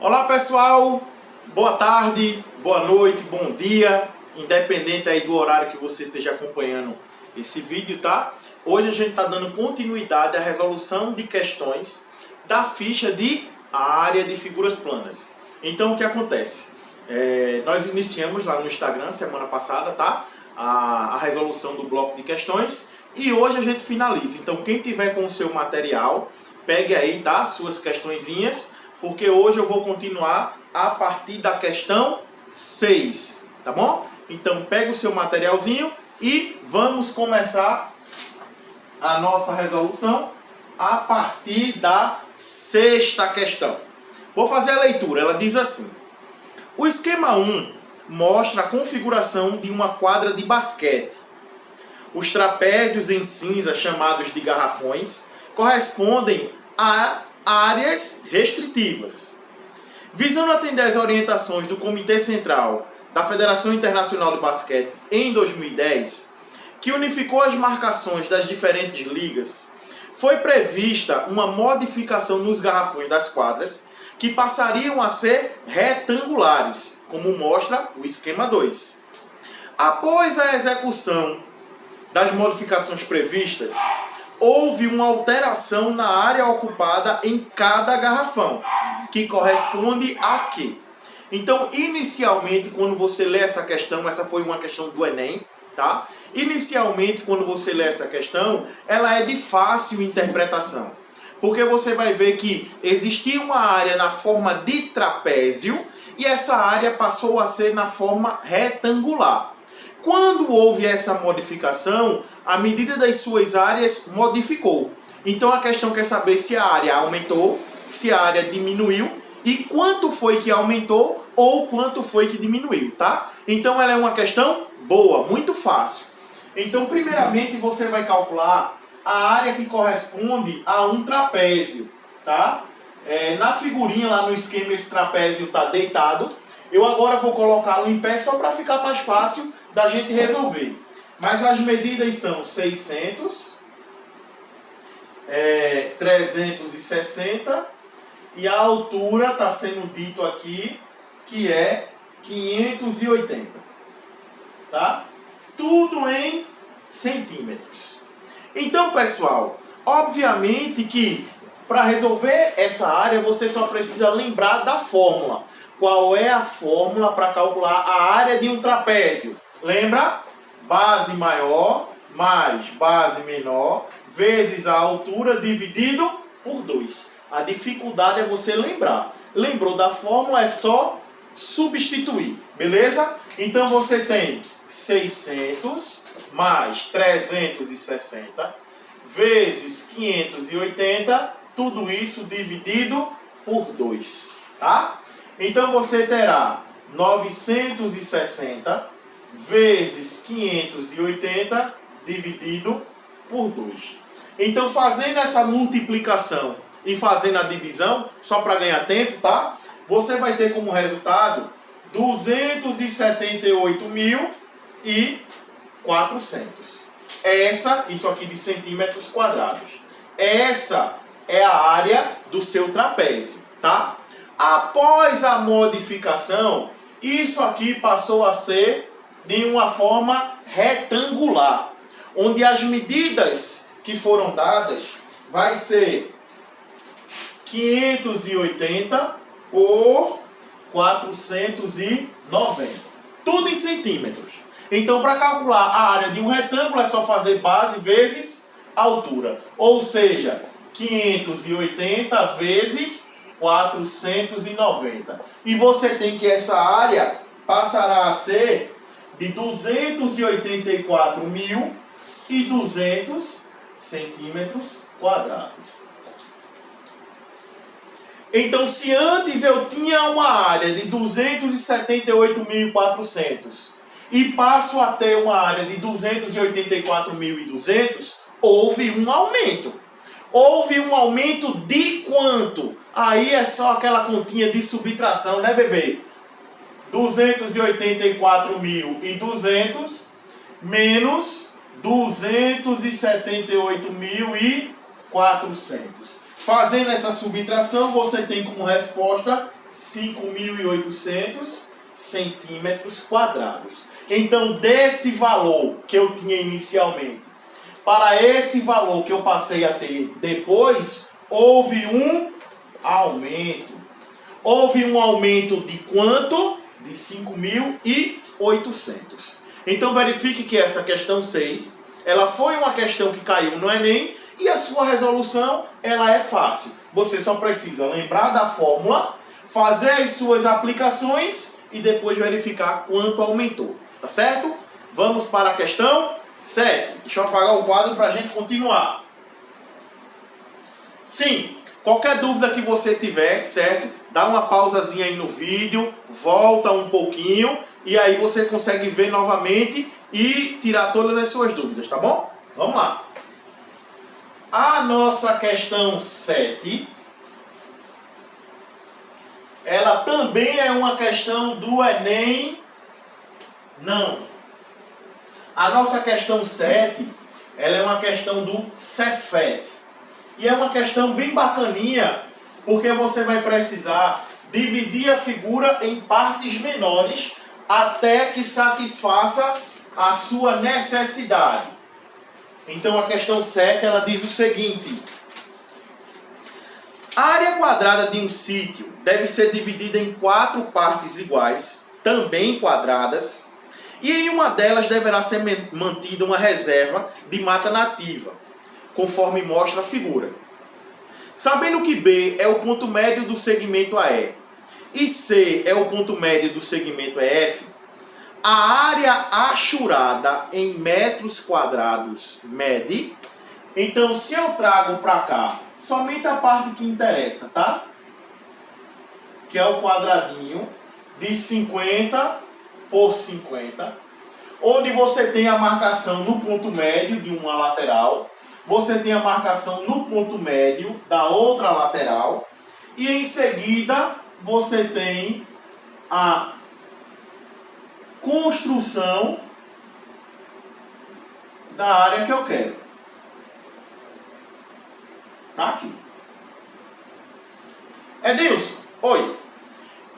Olá pessoal, boa tarde, boa noite, bom dia, independente aí do horário que você esteja acompanhando esse vídeo, tá? Hoje a gente está dando continuidade à resolução de questões da ficha de área de figuras planas. Então o que acontece? Nós iniciamos lá no Instagram semana passada, tá? A resolução do bloco de questões e hoje a gente finaliza. Então quem tiver com o seu material, pegue aí, tá? Suas questõezinhas, porque hoje eu vou continuar a partir da questão 6, tá bom? Então pega o seu materialzinho e vamos começar a nossa resolução a partir da 6ª questão. Vou fazer a leitura, ela diz assim: o esquema 1 mostra a configuração de uma quadra de basquete. Os trapézios em cinza, chamados de garrafões, correspondem a áreas restritivas. Visando atender às orientações do Comitê Central da Federação Internacional de Basquete em 2010, que unificou as marcações das diferentes ligas, foi prevista uma modificação nos garrafões das quadras que passariam a ser retangulares, como mostra o esquema 2. Após a execução das modificações previstas, houve uma alteração na área ocupada em cada garrafão, que corresponde a quê? Então, inicialmente, quando você lê essa questão, essa foi uma questão do Enem, tá? Inicialmente, quando você lê essa questão, ela é de fácil interpretação, porque você vai ver que existia uma área na forma de trapézio e essa área passou a ser na forma retangular. Quando houve essa modificação, a medida das suas áreas modificou. Então a questão quer saber se a área aumentou, se a área diminuiu e quanto foi que aumentou ou quanto foi que diminuiu, tá? Então ela é uma questão boa, muito fácil. Então primeiramente você vai calcular a área que corresponde a um trapézio, tá? Na figurinha lá no esquema esse trapézio está deitado. Eu agora vou colocá-lo em pé só para ficar mais fácil da gente resolver. Mas as medidas são 600, 360 e a altura está sendo dito aqui que é 580. Tá? Tudo em centímetros. Então, pessoal, obviamente que para resolver essa área você só precisa lembrar da fórmula. Qual é a fórmula para calcular a área de um trapézio? Lembra? Base maior mais base menor vezes a altura dividido por 2. A dificuldade é você lembrar. Lembrou da fórmula, é só substituir. Beleza? Então você tem 600 mais 360 vezes 580. Tudo isso dividido por 2. Tá? Então você terá 960 vezes 580 dividido por 2. Então fazendo essa multiplicação e fazendo a divisão, só para ganhar tempo, tá? Você vai ter como resultado 278.400. Isso aqui de centímetros quadrados. Essa é a área do seu trapézio, tá? Após a modificação, isso aqui passou a ser de uma forma retangular, onde as medidas que foram dadas vai ser 580 por 490. Tudo em centímetros. Então, para calcular a área de um retângulo, é só fazer base vezes altura. Ou seja, 580 vezes 490. E você tem que essa área passará a ser de 284.200 centímetros quadrados. Então, se antes eu tinha uma área de 278.400 e passo a ter uma área de 284.200, houve um aumento. Houve um aumento de quanto? Aí é só aquela continha de subtração, né, bebê? 284.200 menos 278.400. Fazendo essa subtração, você tem como resposta 5.800 centímetros quadrados. Então, desse valor que eu tinha inicialmente, para esse valor que eu passei a ter depois, houve um aumento. Houve um aumento de quanto? De 5.800. Então, verifique que essa questão 6, ela foi uma questão que caiu no Enem e a sua resolução, ela é fácil. Você só precisa lembrar da fórmula, fazer as suas aplicações e depois verificar quanto aumentou. Tá certo? Vamos para a questão 7. Deixa eu apagar o quadro para a gente continuar. Sim, qualquer dúvida que você tiver, certo? Dá uma pausazinha aí no vídeo, volta um pouquinho e aí você consegue ver novamente e tirar todas as suas dúvidas, tá bom? Vamos lá. A nossa questão 7, ela também é uma questão do Enem? Não. A nossa questão 7, ela é uma questão do Cefet. E é uma questão bem bacaninha, porque você vai precisar dividir a figura em partes menores até que satisfaça a sua necessidade. Então a questão 7, ela diz o seguinte: a área quadrada de um sítio deve ser dividida em 4 partes iguais, também quadradas, e em uma delas deverá ser mantida uma reserva de mata nativa, conforme mostra a figura. Sabendo que B é o ponto médio do segmento AE e C é o ponto médio do segmento EF, a área achurada em metros quadrados mede. Então, se eu trago para cá somente a parte que interessa, tá? Que é o quadradinho de 50 por 50, onde você tem a marcação no ponto médio de uma lateral, você tem a marcação no ponto médio da outra lateral, e em seguida você tem a construção da área que eu quero. Tá aqui. Edilson, oi.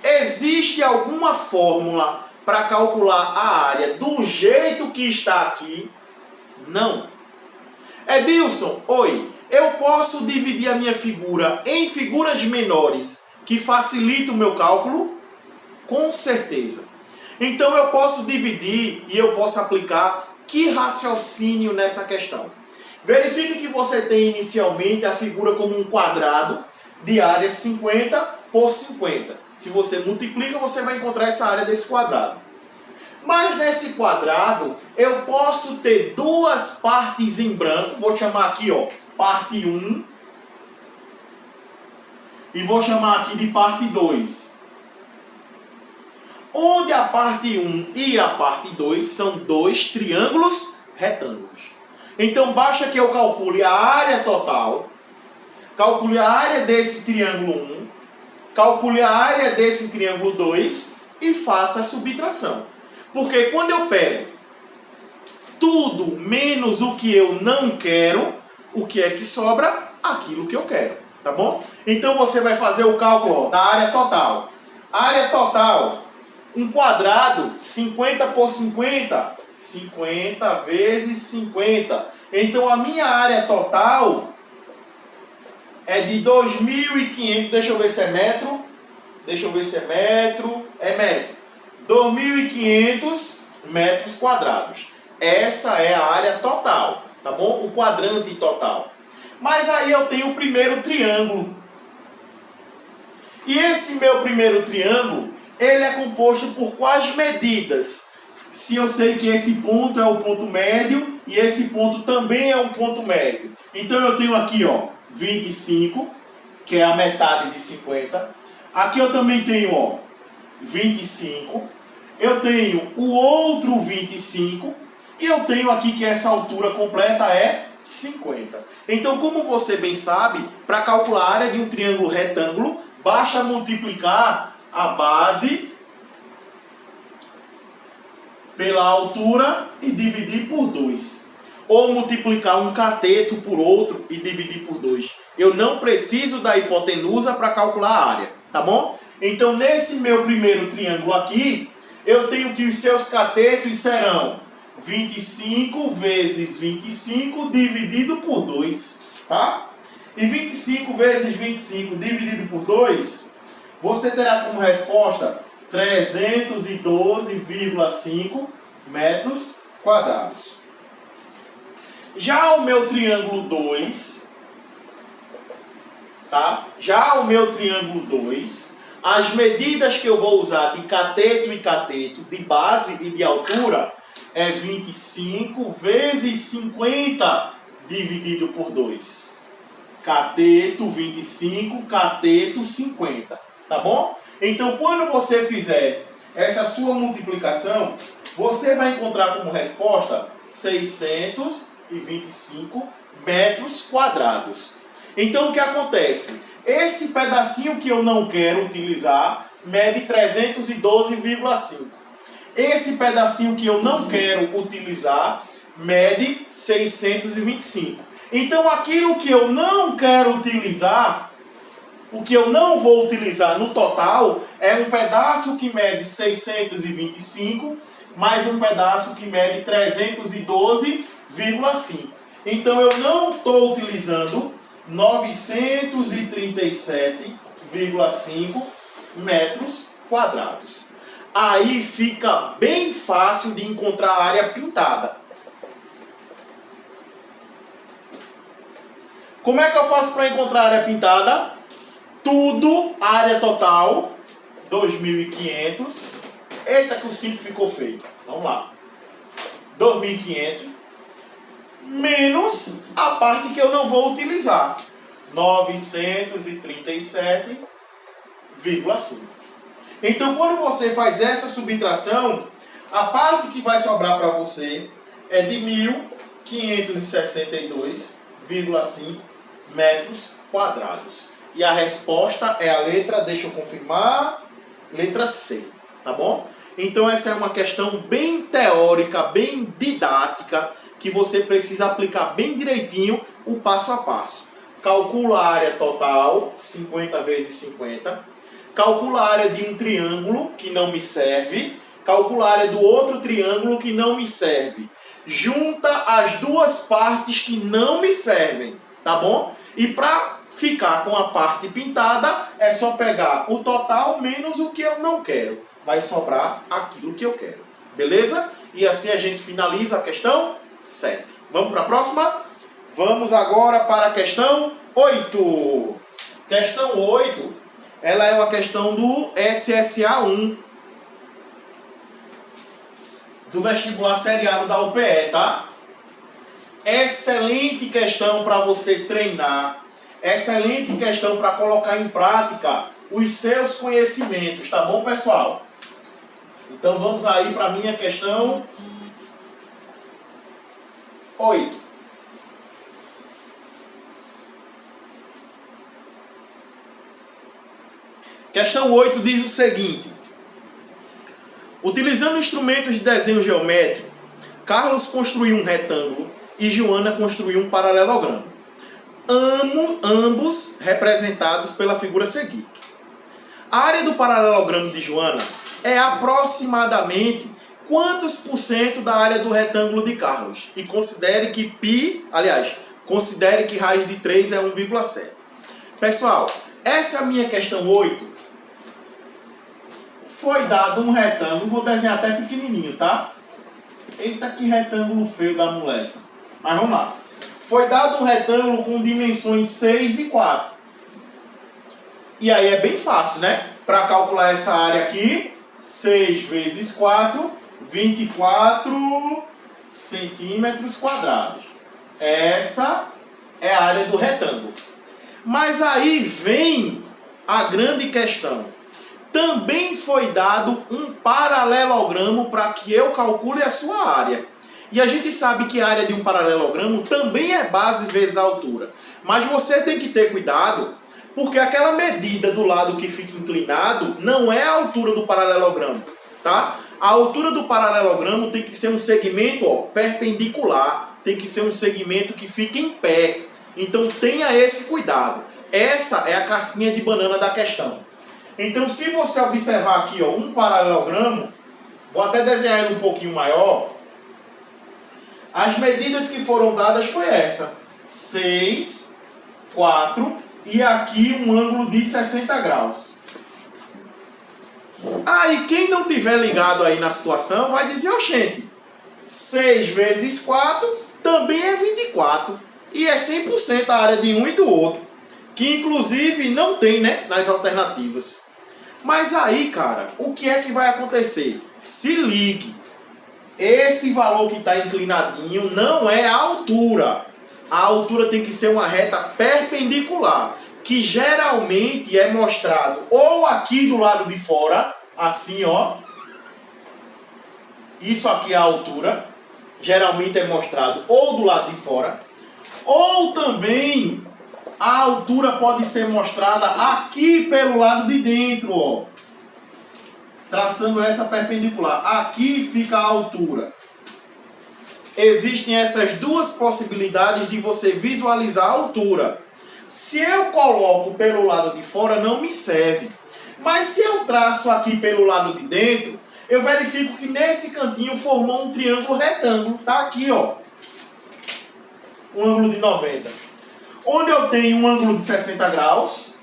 Existe alguma fórmula para calcular a área do jeito que está aqui? Não. Edilson, oi. Eu posso dividir a minha figura em figuras menores que facilita o meu cálculo? Com certeza. Então eu posso dividir e eu posso aplicar que raciocínio nessa questão? Verifique que você tem inicialmente a figura como um quadrado de área 50 por 50. Se você multiplica, você vai encontrar essa área desse quadrado. Mas nesse quadrado, eu posso ter 2 partes em branco. Vou chamar aqui, ó, parte 1. E vou chamar aqui de parte 2. Onde a parte 1 e a parte 2 são 2 triângulos retângulos. Então basta que eu calcule a área total, calcule a área desse triângulo 1, calcule a área desse triângulo 2 e faça a subtração. Porque quando eu pego tudo menos o que eu não quero, o que é que sobra? Aquilo que eu quero, tá bom? Então você vai fazer o cálculo, ó, da área total. Área total, um quadrado, 50 por 50, 50 vezes 50. Então a minha área total é de 2.500, deixa eu ver se é metro, é metro. 2.500 metros quadrados. Essa é a área total, tá bom? O quadrante total. Mas aí eu tenho o primeiro triângulo. E esse meu primeiro triângulo, ele é composto por quais medidas? Se eu sei que esse ponto é o ponto médio e esse ponto também é um ponto médio. Então eu tenho aqui, ó, 25, que é a metade de 50. Aqui eu também tenho, ó, 25. Eu tenho o outro 25. E eu tenho aqui que essa altura completa é 50. Então, como você bem sabe, para calcular a área de um triângulo retângulo, basta multiplicar a base pela altura e dividir por 2. Ou multiplicar um cateto por outro e dividir por 2. Eu não preciso da hipotenusa para calcular a área, tá bom? Então, nesse meu primeiro triângulo aqui, eu tenho que os seus catetos serão 25 vezes 25 dividido por 2, tá? E 25 vezes 25 dividido por 2, você terá como resposta 312,5 metros quadrados. Já o meu triângulo 2, tá? Já o meu triângulo 2, as medidas que eu vou usar de cateto e cateto, de base e de altura, é 25 vezes 50 dividido por 2. Cateto 25, cateto 50, tá bom? Então, quando você fizer essa sua multiplicação, você vai encontrar como resposta 625 metros quadrados. Então, o que acontece? Esse pedacinho que eu não quero utilizar mede 312,5. Esse pedacinho que eu não quero utilizar mede 625. Então, aquilo que eu não quero utilizar, o que eu não vou utilizar no total, é um pedaço que mede 625, mais um pedaço que mede 312,5. Então, eu não estou utilizando 937,5 metros quadrados. Aí fica bem fácil de encontrar a área pintada. Como é que eu faço para encontrar a área pintada? Tudo, área total, 2.500. Eita, que o 5 ficou feio. Vamos lá. 2.500. Menos a parte que eu não vou utilizar. 937,5. Então, quando você faz essa subtração, a parte que vai sobrar para você é de 1.562,5 metros quadrados. E a resposta é a letra, deixa eu confirmar, letra C, tá bom? Então essa é uma questão bem teórica, bem didática, que você precisa aplicar bem direitinho o passo a passo. Calcula a área total, 50 vezes 50. Calcula a área de um triângulo que não me serve. Calcula a área do outro triângulo que não me serve. Junta as duas partes que não me servem, tá bom? E para ficar com a parte pintada, é só pegar o total menos o que eu não quero. Vai sobrar aquilo que eu quero. Beleza? E assim a gente finaliza a questão 7. Vamos para a próxima? Vamos agora para a questão 8. Questão 8, ela é uma questão do SSA1. Do vestibular seriado da UPE, tá? Excelente questão para você treinar. Excelente questão para colocar em prática os seus conhecimentos, tá bom, pessoal? Então vamos aí para a minha questão 8. Questão 8 diz o seguinte: utilizando instrumentos de desenho geométrico, Carlos construiu um retângulo e Joana construiu um paralelogramo. Ambos representados pela figura a seguir. A área do paralelogramo de Joana é aproximadamente quantos por cento da área do retângulo de Carlos? E considere que considere que raiz de 3 é 1,7. Pessoal, essa é a minha questão 8. Foi dado um retângulo, vou desenhar até pequenininho, tá? Eita, que retângulo feio da moleque. Mas vamos lá. Foi dado um retângulo com dimensões 6 e 4. E aí é bem fácil, né? Para calcular essa área aqui, 6 vezes 4, 24 centímetros quadrados. Essa é a área do retângulo. Mas aí vem a grande questão. Também foi dado um paralelogramo para que eu calcule a sua área. E a gente sabe que a área de um paralelogramo também é base vezes a altura. Mas você tem que ter cuidado, porque aquela medida do lado que fica inclinado não é a altura do paralelogramo, tá? A altura do paralelogramo tem que ser um segmento, ó, perpendicular, tem que ser um segmento que fica em pé. Então tenha esse cuidado. Essa é a casquinha de banana da questão. Então, se você observar aqui, ó, um paralelogramo, vou até desenhar ele um pouquinho maior. As medidas que foram dadas foi essa: 6, 4 e aqui um ângulo de 60 graus. Aí, quem não tiver ligado aí na situação vai dizer: oxente, 6 vezes 4 também é 24. E é 100% a área de um e do outro. Que inclusive não tem, né, nas alternativas. Mas aí, cara, o que é que vai acontecer? Se ligue. Esse valor que está inclinadinho não é a altura. A altura tem que ser uma reta perpendicular, que geralmente é mostrado ou aqui do lado de fora, assim, ó. Isso aqui é a altura. Geralmente é mostrado ou do lado de fora, ou também a altura pode ser mostrada aqui pelo lado de dentro, ó. Traçando essa perpendicular. Aqui fica a altura. Existem essas duas possibilidades de você visualizar a altura. Se eu coloco pelo lado de fora, não me serve. Mas se eu traço aqui pelo lado de dentro, eu verifico que nesse cantinho formou um triângulo retângulo. Tá aqui, ó. Um ângulo de 90. Onde eu tenho um ângulo de 60 graus.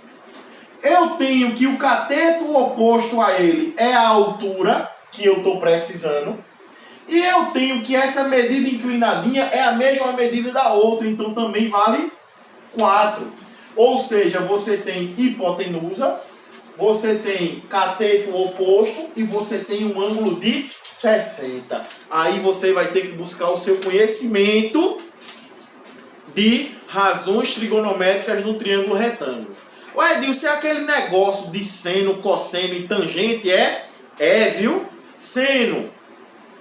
Eu tenho que o cateto oposto a ele é a altura que eu estou precisando. E eu tenho que essa medida inclinadinha é a mesma medida da outra. Então também vale 4. Ou seja, você tem hipotenusa, você tem cateto oposto e você tem um ângulo de 60. Aí você vai ter que buscar o seu conhecimento de razões trigonométricas no triângulo retângulo. Ué, Edilson, é aquele negócio de seno, cosseno e tangente, é? É, viu? Seno.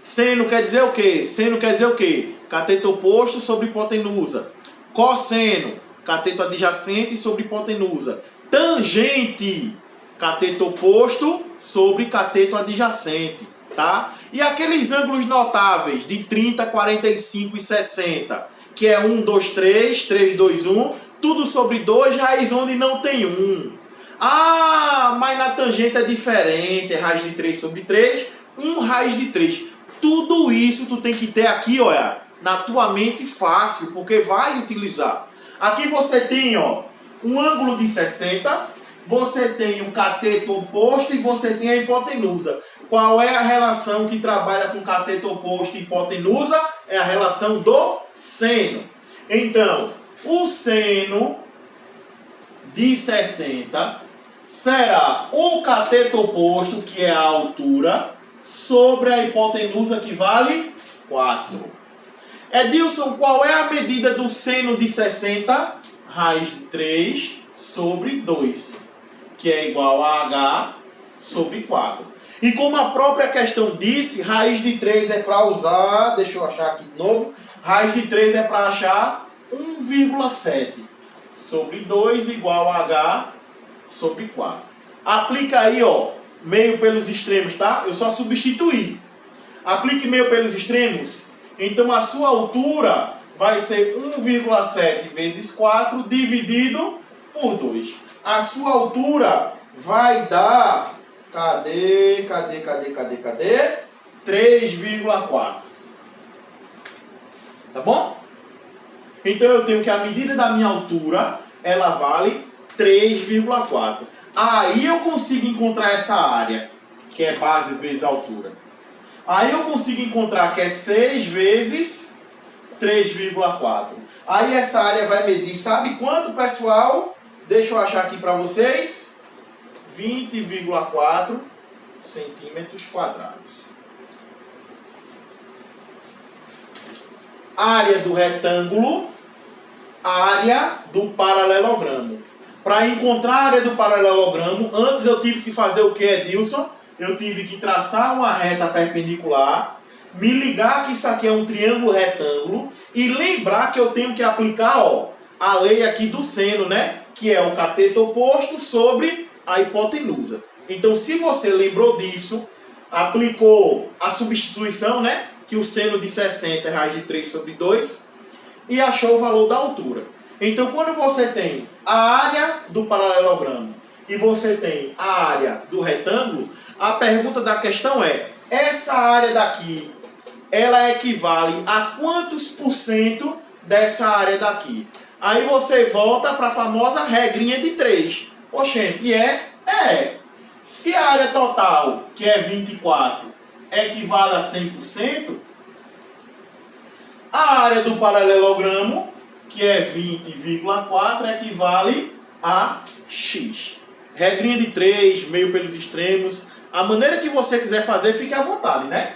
Seno quer dizer o quê? Seno quer dizer o quê? Cateto oposto sobre hipotenusa. Cosseno, cateto adjacente sobre hipotenusa. Tangente, cateto oposto sobre cateto adjacente, tá? E aqueles ângulos notáveis de 30, 45 e 60, que é 1, 2, 3, 3, 2, 1... tudo sobre 2, raiz onde não tem 1. Ah, mas na tangente é diferente. É raiz de 3 sobre 3, 1 raiz de 3. Tudo isso tu tem que ter aqui, olha, na tua mente fácil, porque vai utilizar. Aqui você tem, ó, um ângulo de 60, você tem o cateto oposto e você tem a hipotenusa. Qual é a relação que trabalha com cateto oposto e hipotenusa? É a relação do seno. Então, o seno de 60 será o cateto oposto, que é a altura, sobre a hipotenusa, que vale 4. Edilson, qual é a medida do seno de 60? Raiz de 3 sobre 2, que é igual a H sobre 4. E como a própria questão disse, raiz de 3 é para usar, deixa eu achar aqui de novo, raiz de 3 é para achar 1,7 sobre 2 igual a H sobre 4. Aplica aí, ó, meio pelos extremos, tá? Eu só substituí. Aplique meio pelos extremos. Então a sua altura vai ser 1,7 vezes 4 dividido por 2. A sua altura vai dar... Cadê? 3,4. Tá bom? Então eu tenho que a medida da minha altura, ela vale 3,4. Aí eu consigo encontrar essa área, que é base vezes altura. Aí eu consigo encontrar que é 6 vezes 3,4. Aí essa área vai medir, sabe quanto, pessoal? Deixa eu achar aqui para vocês. 20,4 centímetros quadrados. Área do retângulo, área do paralelogramo. Para encontrar a área do paralelogramo, antes eu tive que fazer o que, Edilson? Eu tive que traçar uma reta perpendicular, me ligar que isso aqui é um triângulo retângulo e lembrar que eu tenho que aplicar, ó, a lei aqui do seno, né? Que é o cateto oposto sobre a hipotenusa. Então, se você lembrou disso, aplicou a substituição, né? Que o seno de 60 é raiz de 3 sobre 2 e achou o valor da altura. Então, quando você tem a área do paralelogramo e você tem a área do retângulo, a pergunta da questão é, essa área daqui, ela equivale a quantos por cento dessa área daqui? Aí você volta para a famosa regrinha de 3. Oxente, se a área total, que é 24, equivale a 100%, a área do paralelogramo, que é 20,4, equivale a x. Regrinha de 3, meio pelos extremos. A maneira que você quiser fazer, fique à vontade, né?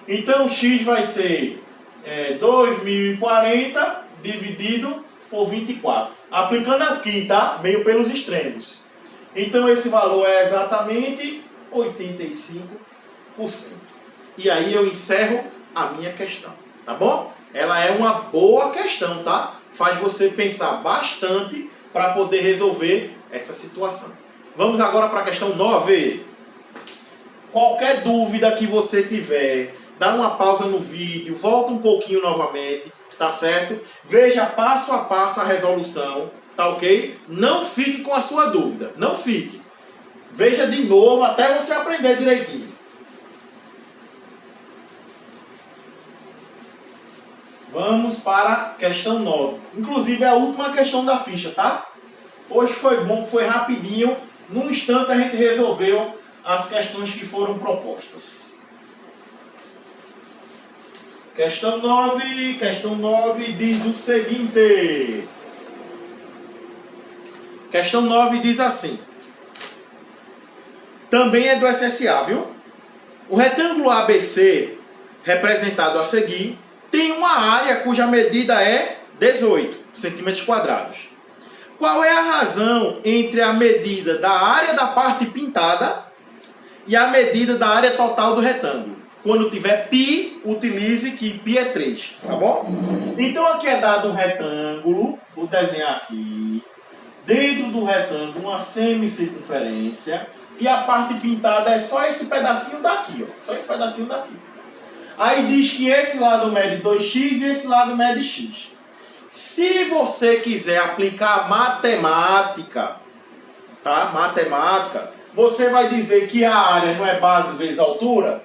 Então, x vai ser 2040 dividido por 24. Aplicando aqui, tá? Meio pelos extremos. Então, esse valor é exatamente 85%. E aí eu encerro a minha questão, tá bom? Ela é uma boa questão, tá? Faz você pensar bastante para poder resolver essa situação. Vamos agora para a questão 9. Qualquer dúvida que você tiver, dá uma pausa no vídeo, volta um pouquinho novamente, tá certo? Veja passo a passo a resolução, tá ok? Não fique com a sua dúvida, não fique. Veja de novo até você aprender direitinho. Vamos para a questão 9. Inclusive é a última questão da ficha, tá? Hoje foi bom, foi rapidinho. Num instante a gente resolveu as questões que foram propostas. Questão 9 diz o seguinte. Questão 9 diz assim. Também é do SSA, viu? O retângulo ABC, representado a seguir, tem uma área cuja medida é 18 centímetros quadrados. Qual é a razão entre a medida da área da parte pintada e a medida da área total do retângulo? Quando tiver π, utilize que π é 3, tá bom? Então aqui é dado um retângulo, vou desenhar aqui. Dentro do retângulo uma semicircunferência e a parte pintada é só esse pedacinho daqui, ó, só esse pedacinho daqui. Aí diz que esse lado mede 2x e esse lado mede x. Se você quiser aplicar matemática, tá? Matemática, você vai dizer que a área não é base vezes altura,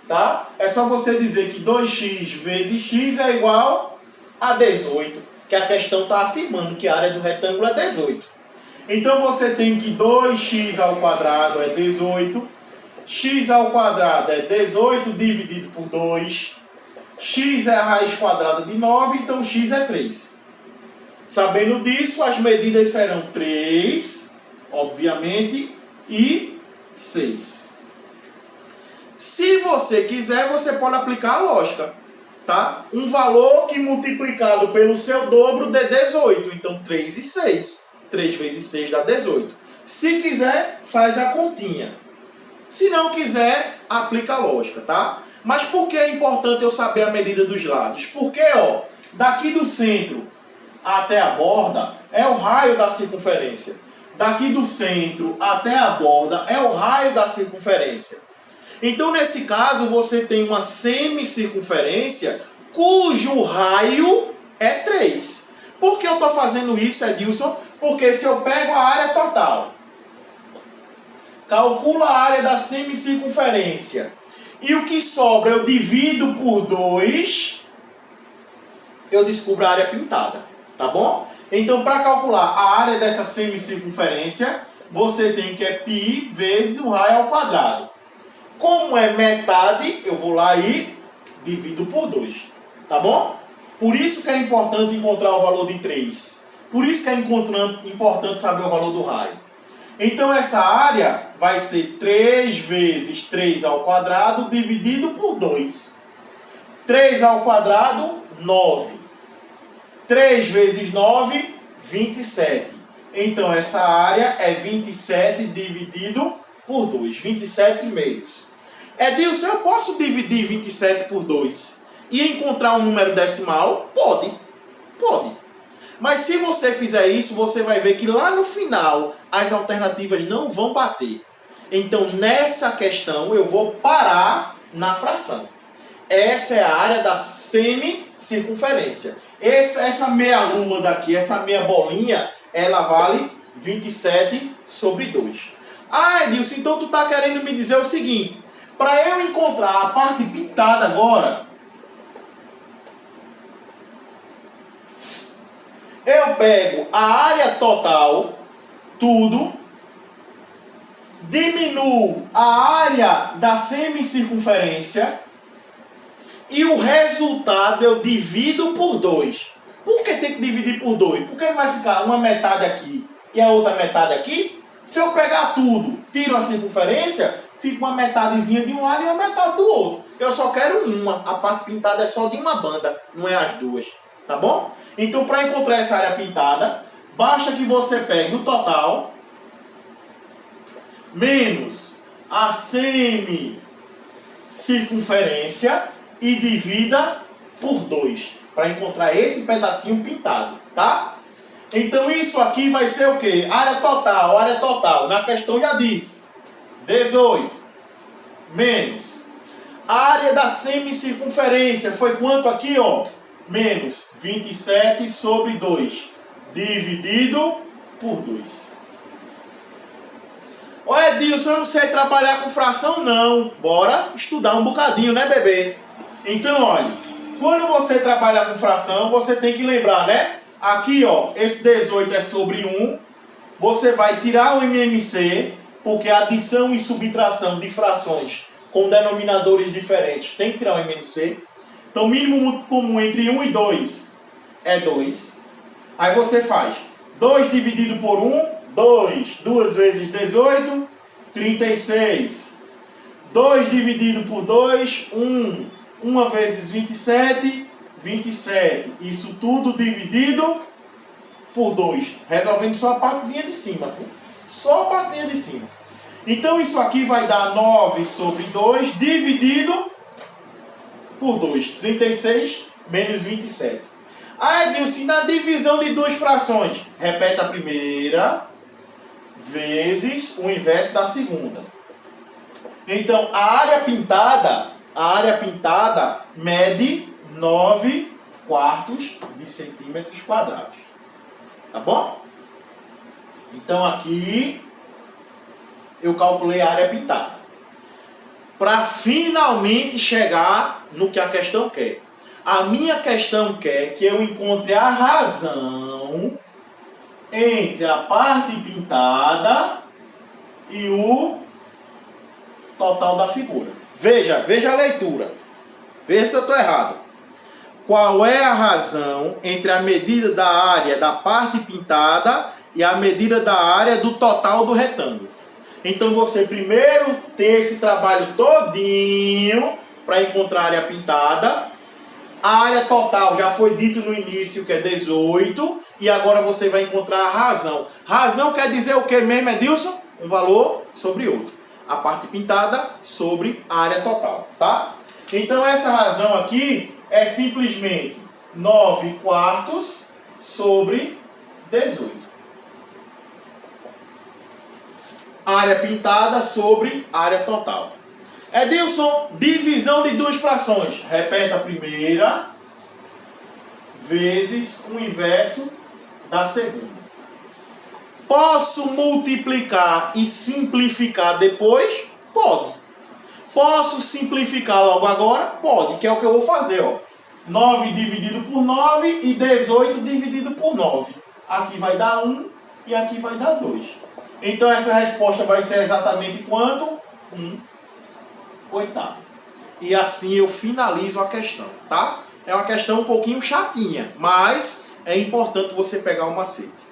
tá? É só você dizer que 2x vezes x é igual a 18, que a questão está afirmando que a área do retângulo é 18. Então você tem que 2x ao quadrado é 18, x ao quadrado é 18 dividido por 2, x é a raiz quadrada de 9, então x é 3. Sabendo disso, as medidas serão 3, obviamente, e 6. Se você quiser, você pode aplicar a lógica, tá? Um valor que multiplicado pelo seu dobro dê 18, então 3 e 6. 3 vezes 6 dá 18. Se quiser, faz a continha. Se não quiser, aplica a lógica, tá? Mas por que é importante eu saber a medida dos lados? Porque, ó, daqui do centro até a borda é o raio da circunferência. Daqui do centro até a borda é o raio da circunferência. Então, nesse caso, você tem uma semicircunferência cujo raio é 3. Por que eu estou fazendo isso, Edilson? Porque se eu pego a área total, calculo a área da semicircunferência e o que sobra eu divido por 2, eu descubro a área pintada, tá bom? Então, para calcular a área dessa semicircunferência, você tem que π vezes o raio ao quadrado. Como é metade, eu vou lá e divido por 2, tá bom? Por isso que é importante encontrar o valor de 3. Por isso que é importante saber o valor do raio. Então essa área vai ser 3 vezes 3 ao quadrado dividido por 2. 3 ao quadrado, 9. 3 vezes 9, 27. Então essa área é 27 dividido por 2. 27 meios. Edilson, eu posso dividir 27 por 2 e encontrar um número decimal? Pode. Pode. Mas se você fizer isso, você vai ver que lá no final as alternativas não vão bater. Então, nessa questão, eu vou parar na fração. Essa é a área da semicircunferência. Essa meia lua daqui, essa meia bolinha, ela vale 27 sobre 2. Ah, Edilson, então tu está querendo me dizer o seguinte. Para eu encontrar a parte pintada agora, eu pego a área total, tudo, diminuo a área da semicircunferência e o resultado eu divido por 2. Por que tem que dividir por 2? Porque não vai ficar uma metade aqui e a outra metade aqui? Se eu pegar tudo, tiro a circunferência, fica uma metadezinha de um lado e uma metade do outro. Eu só quero uma. A parte pintada é só de uma banda, não é as duas. Tá bom? Então, para encontrar essa área pintada, basta que você pegue o total menos a semicircunferência e divida por 2. Para encontrar esse pedacinho pintado, tá? Então, isso aqui vai ser o quê? Área total. Na questão já diz. 18 menos a área da semicircunferência foi quanto aqui, ó? Menos 27 sobre 2 dividido por 2. Ô Edilson, eu não sei trabalhar com fração não. Bora estudar um bocadinho, né, bebê? Então, olha, quando você trabalha com fração, você tem que lembrar, né? Aqui, ó, esse 18 é sobre 1. Você vai tirar o MMC, porque adição e subtração de frações com denominadores diferentes tem que tirar o MMC. Então, o mínimo múltiplo comum entre 1 e 2 é 2. Aí você faz 2 dividido por 1, 2. 2 vezes 18, 36. 2 dividido por 2, 1. 1 vezes 27, 27. Isso tudo dividido por 2. Resolvendo só a partezinha de cima. Só a partezinha de cima. Então, isso aqui vai dar 9 sobre 2 dividido por 2. 36 menos 27. Ah, Edilson, na divisão de duas frações, repete a primeira vezes o inverso da segunda. Então, a área pintada mede 9 quartos de centímetros quadrados. Tá bom? Então, aqui eu calculei a área pintada. Para finalmente chegar no que a questão quer. A minha questão quer que eu encontre a razão entre a parte pintada e o total da figura. Veja a leitura. Veja se eu estou errado. Qual é a razão entre a medida da área da parte pintada e a medida da área do total do retângulo? Então você primeiro tem esse trabalho todinho para encontrar a área pintada. A área total já foi dito no início que é 18. E agora você vai encontrar a razão. Razão quer dizer o que mesmo, Edilson? Um valor sobre outro. A parte pintada sobre a área total, tá? Então essa razão aqui é simplesmente 9 quartos sobre 18. Área pintada sobre área total. Edilson, divisão de duas frações. Repete a primeira vezes o inverso da segunda. Posso multiplicar e simplificar depois? Pode. Posso simplificar logo agora? Pode, que é o que eu vou fazer, ó. 9 dividido por 9 e 18 dividido por 9. Aqui vai dar 1 e aqui vai dar 2. Então essa resposta vai ser exatamente quanto? 1/8. E assim eu finalizo a questão, tá? É uma questão um pouquinho chatinha, mas é importante você pegar o macete.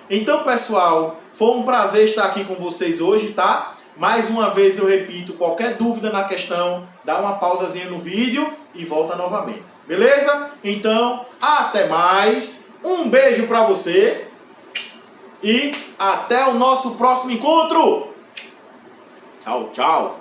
Então, pessoal, foi um prazer estar aqui com vocês hoje, tá? Mais uma vez eu repito, qualquer dúvida na questão, dá uma pausazinha no vídeo e volta novamente. Beleza? Então, até mais. Um beijo pra você. E até o nosso próximo encontro. Tchau, tchau.